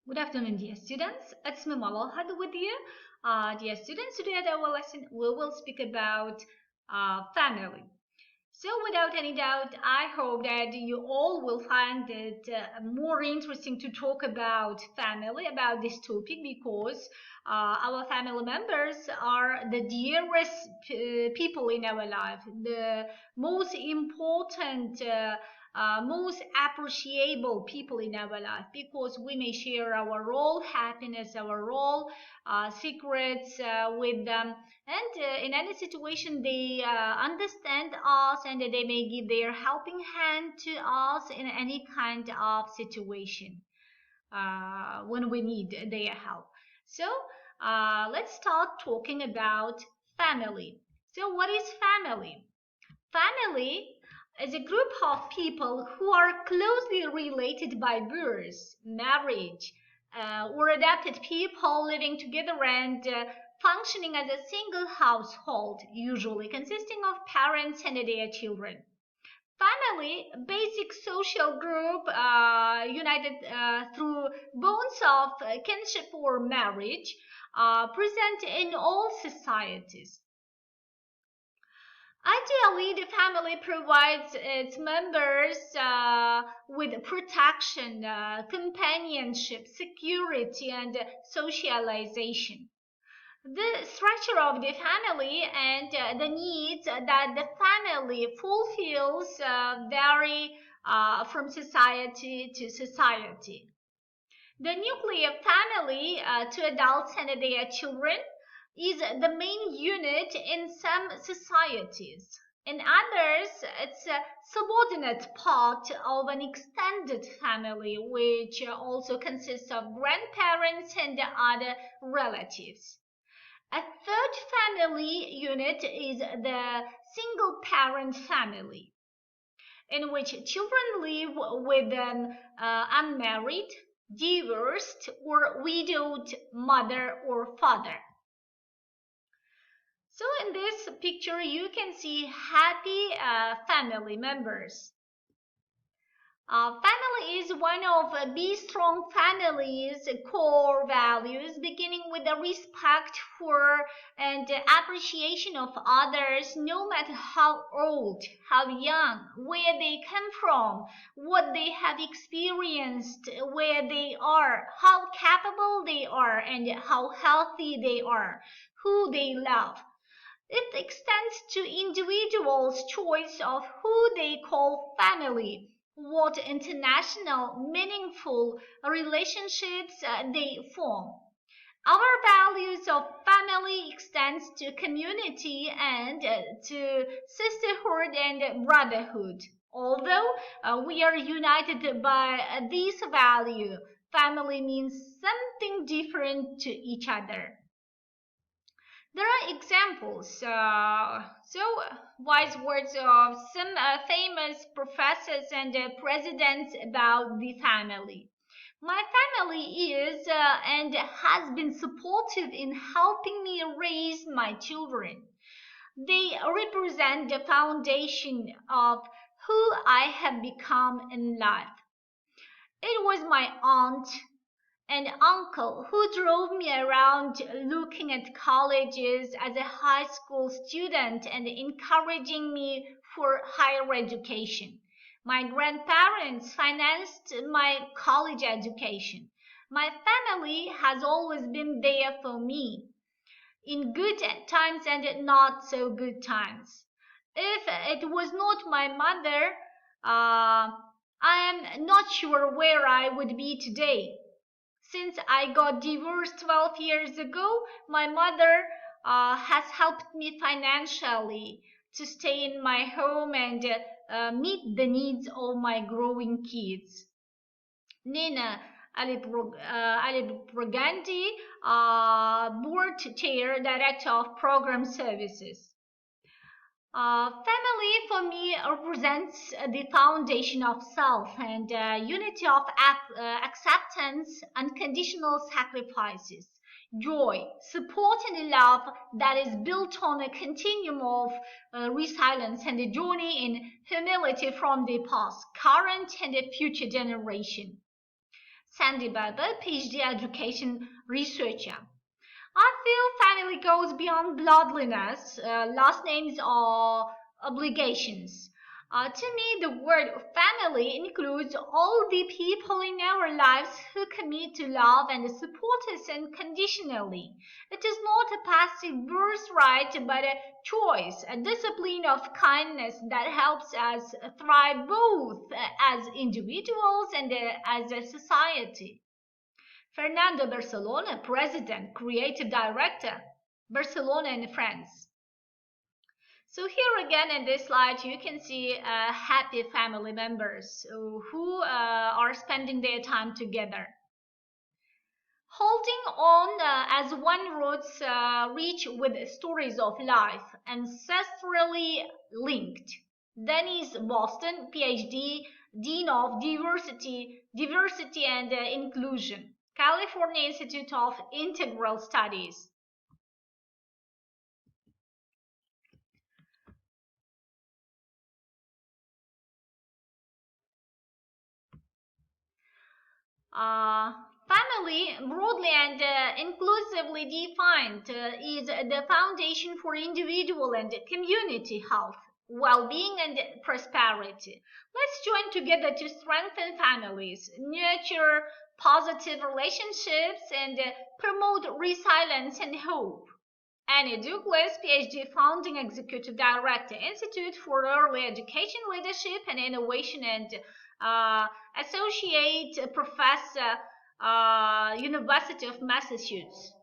Good afternoon, dear students. It's me, Malohat, with you. Dear students, today at our lesson, we will speak about family. So, without any doubt, I hope that you all will find it more interesting to talk about family, about this topic, because our family members are the dearest people in our life, the most important, most appreciable people in our life, because we may share our all happiness, our all secrets with them, and in any situation they understand us, and they may give their helping hand to us in any kind of situation when we need their help. So let's start talking about family. So what is family? Family is a group of people who are closely related by birth, marriage, or adopted people living together and functioning as a single household, usually consisting of parents and their children. Family, basic social group united through bonds of kinship or marriage, present in all societies. Ideally, the family provides its members with protection, companionship, security, and socialization. The structure of the family and the needs that the family fulfills vary from society to society. The nuclear family to adults and their children is the main unit in some societies. In others, it's a subordinate part of an extended family, which also consists of grandparents and other relatives. A third family unit is the single parent family, in which children live with an unmarried, divorced, or widowed mother or father. So in this picture, you can see happy family members. Family is one of Be Strong Family's core values, beginning with the respect for and appreciation of others, no matter how old, how young, where they come from, what they have experienced, where they are, how capable they are, and how healthy they are, who they love. It extends to individuals' choice of who they call family, what international, meaningful relationships they form. Our values of family extends to community and to sisterhood and brotherhood. Although we are united by this value, family means something different to each other. There are examples, wise words of some famous professors and presidents about the family. My family is and has been supportive in helping me raise my children. They represent the foundation of who I have become in life. It was my aunt and uncle who drove me around looking at colleges as a high school student and encouraging me for higher education. My grandparents financed my college education. My family has always been there for me in good times and not so good times. If it was not my mother, I am not sure where I would be today. Since I got divorced 12 years ago, my mother has helped me financially to stay in my home and meet the needs of my growing kids. Nina Alibragandi, board chair, director of program services. Family for me represents the foundation of self and unity of acceptance, unconditional sacrifices, joy, support, and love that is built on a continuum of resilience and a journey in humility from the past, current, and the future generation. Sandy Baba, PhD education researcher. I feel family goes beyond bloodliness, last names, or obligations. To me, the word family includes all the people in our lives who commit to love and support us unconditionally. It is not a passive birthright, but a choice, a discipline of kindness that helps us thrive both as individuals and as a society. Fernando Barcelona, president, creative director, Barcelona and France. So here again in this slide, you can see happy family members who are spending their time together. Holding on as one roots reach with stories of life, ancestrally linked. Denise Boston, PhD, Dean of Diversity and Inclusion, California Institute of Integral Studies. Family, broadly and inclusively defined, is the foundation for individual and community health, well-being, and prosperity. Let's join together to strengthen families, nurture positive relationships, and promote resilience and hope. Annie Douglas, PhD, founding executive director, Institute for Early Education Leadership and Innovation, and uh, associate professor, University of Massachusetts.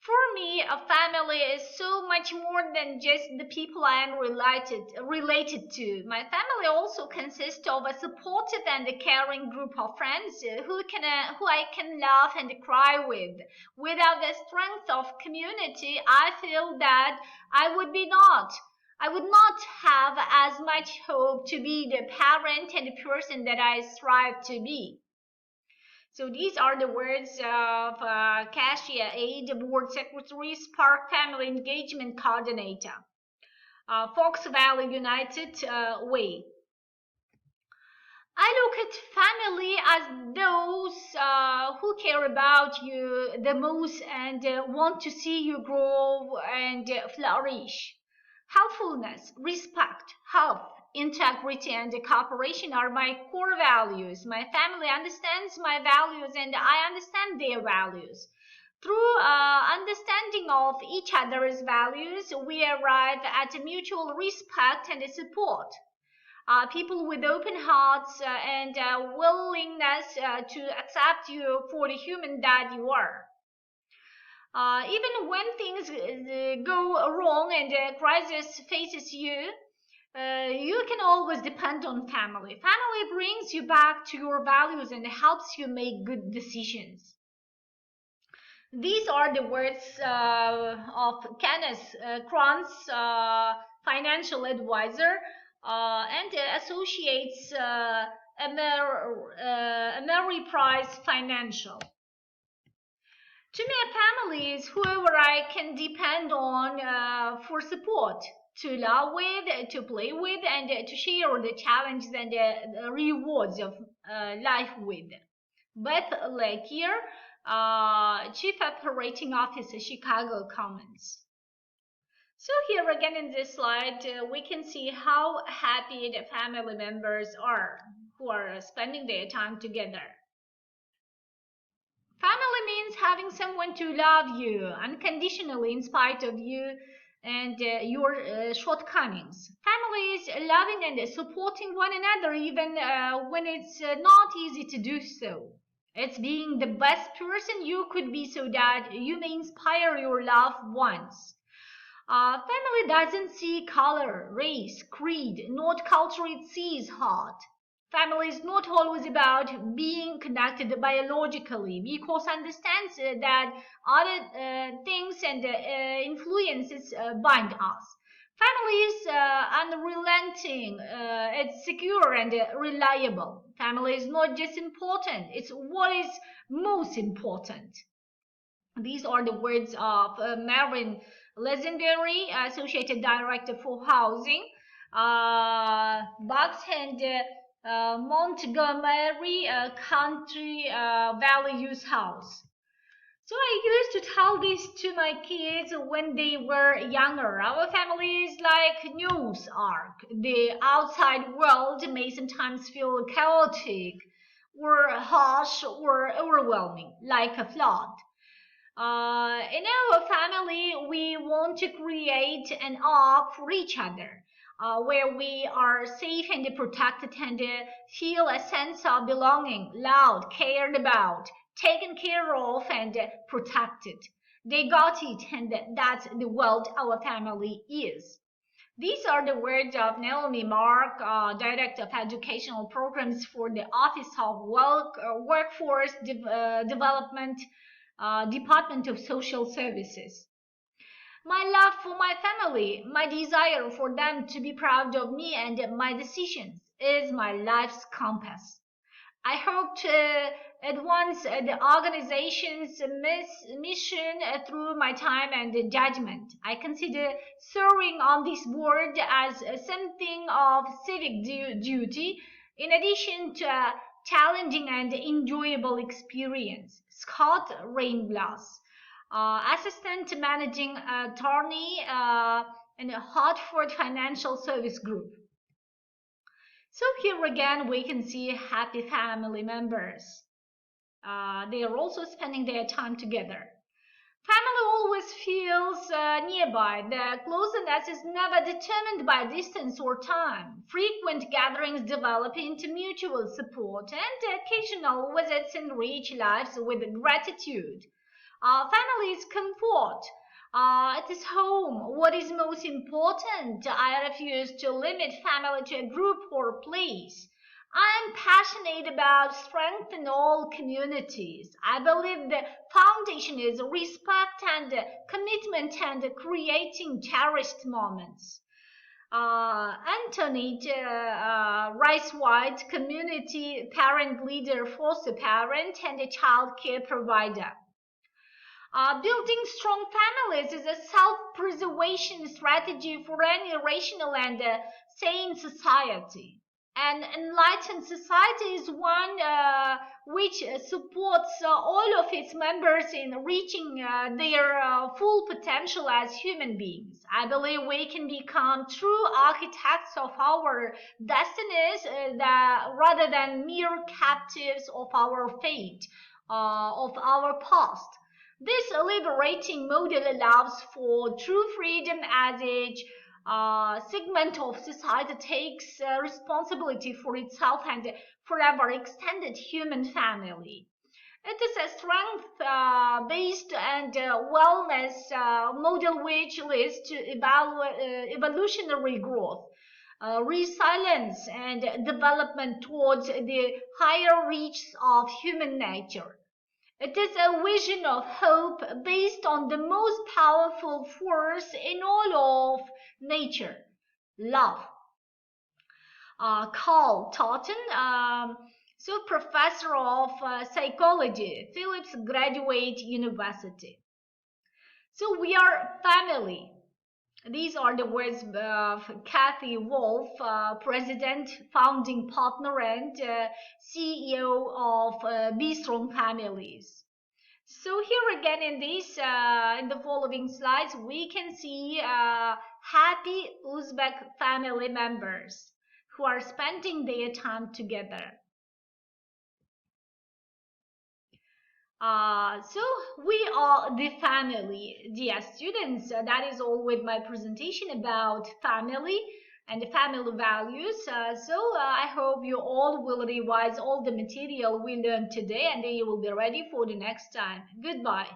For me, a family is so much more than just the people I am related to. My family also consists of a supportive and a caring group of friends who I can laugh and cry with. Without the strength of community, I feel that I would not have as much hope to be the parent and the person that I strive to be. So these are the words of Kasia A, the board secretary, Spark Family Engagement Coordinator, Fox Valley United Way. I look at family as those who care about you the most and want to see you grow and flourish. Helpfulness, respect, health, integrity, and cooperation are my core values. My family understands my values and I understand their values. Through understanding of each other's values, we arrive at mutual respect and support. People with open hearts and willingness to accept you for the human that you are. Even when things go wrong and a crisis faces you, you can always depend on family. Family brings you back to your values and helps you make good decisions. These are the words of Kenneth Kranz, financial advisor and associates Ameriprise Financial. To me, a family is whoever I can depend on for support, to laugh with, to play with, and to share the challenges and the rewards of life with. Beth Lakier, Chief Operating Officer, Chicago Commons. So here again in this slide, we can see how happy the family members are who are spending their time together. Family means having someone to love you unconditionally in spite of you and your shortcomings. Family is loving and supporting one another even when it's not easy to do so. It's being the best person you could be so that you may inspire your loved ones. Family doesn't see color, race, creed, not culture, it sees heart. Family is not always about being connected biologically because understands that other things and influences bind us. Family is unrelenting, it's secure and reliable. Family is not just important, it's what is most important. These are the words of Marin Legendary, Associated Director for Housing, Bucks and Montgomery Country Values House. So I used to tell this to my kids when they were younger. Our family is like news arc. The outside world may sometimes feel chaotic or harsh or overwhelming, like a flood. In our family, we want to create an arc for each other, where we are safe and protected and feel a sense of belonging, loved, cared about, taken care of, and protected. They got it, and that's the world our family is. These are the words of Naomi Mark, Director of Educational Programs for the Office of Workforce Development, Department of Social Services. My love for my family, my desire for them to be proud of me and my decisions is my life's compass. I hope to advance the organization's mission through my time and judgment. I consider serving on this board as something of civic duty, in addition to a challenging and enjoyable experience. Scott Rainblass, Assistant Managing Attorney in Hartford Financial Service Group. So here again, we can see happy family members. They are also spending their time together. Family always feels nearby. The closeness is never determined by distance or time. Frequent gatherings develop into mutual support, and occasional visits enrich lives with gratitude. Family is comfort. It is home. What is most important? I refuse to limit family to a group or place. I am passionate about strength in all communities. I believe the foundation is respect and commitment and creating cherished moments. Anthony Rice White, community parent leader, foster parent, and a child care provider. Building strong families is a self-preservation strategy for any rational and sane society. An enlightened society is one which supports all of its members in reaching their full potential as human beings. I believe we can become true architects of our destinies rather than mere captives of our fate, of our past. This liberating model allows for true freedom as each segment of society takes responsibility for itself and forever extended human family. It is a strength based and wellness model which leads to evolutionary growth, resilience, and development towards the higher reaches of human nature. It is a vision of hope based on the most powerful force in all of nature, love. Carl Totten, professor of psychology, Phillips Graduate University. So we are family. These are the words of Kathy Wolf, President, founding partner, and CEO of Be Strong Families. So here again in in the following slides, we can see happy Uzbek family members who are spending their time together. So we are the family, dear students. That is all with my presentation about family and the family values. I hope you all will revise all the material we learned today and you will be ready for the next time. Goodbye.